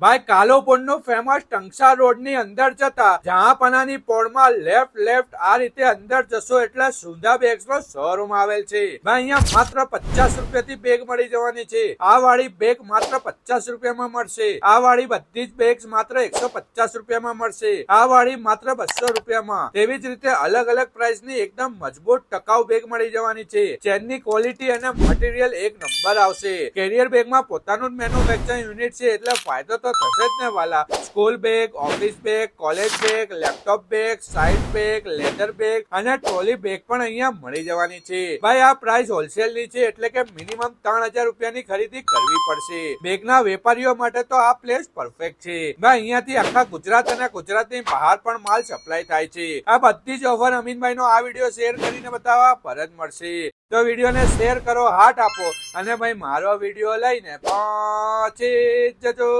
ભાઈ કાલોપોર નો famous ટંકસા road ની અંદર જતા જહાંપનાની પોળમાં લેફ્ટ આ રીતે અંદર જશો એટલે સુંદા બેગ્સ નો શોરૂમ આવેલ છે. ભાઈ અહીંયા માત્ર 50 રૂપિયાથી બેગ મળી જવાની છે. આ વાળી બેગ માત્ર 50 રૂપિયામાં મળશે. આ વાળી બધી જ બેગ્સ માત્ર 150 રૂપિયામાં મળશે. આ વાળી માત્ર 200 રૂપિયામાં. તેવી જ રીતે અલગ અલગ પ્રાઇસ ની એકદમ મજબૂત ટકાઉ બેગ મળી જવાની છે. ચેનની ક્વોલિટી અને મટીરિયલ એક નંબર આવશે. કેરિયર બેગમાં પોતાનું જ મેન્યુફેક્ચરિંગ યુનિટ છે એટલે ફાયદો તો થશે જ ને વાલા. School bag, office bag, college bag, laptop bag, side bag, leather bag અને ટ્રોલી બેગ પણ અહીંયા મળી જવાની છે. ભાઈ આ પ્રાઇસ હોલસેલ ની છે એટલે કે મિનિમમ 3000 રૂપિયાની ખરીદી કરવી પડશે. બેગના વેપારીઓ માટે તો આ પ્લેસ પરફેક્ટ છે. ભાઈ અહીંયાથી આખા ગુજરાત અને ગુજરાતની બહાર પણ માલ સપ્લાય થાય છે. આ બધી જ ઓફર અમીનભાઈ નો આ વિડીયો શેર કરીને બતાવવા પર જ મળશે. તો વિડીયોને શેર કરો, હાર્ટ આપો અને ભાઈ મારો વિડીયો લઈને પહોંચી જજો.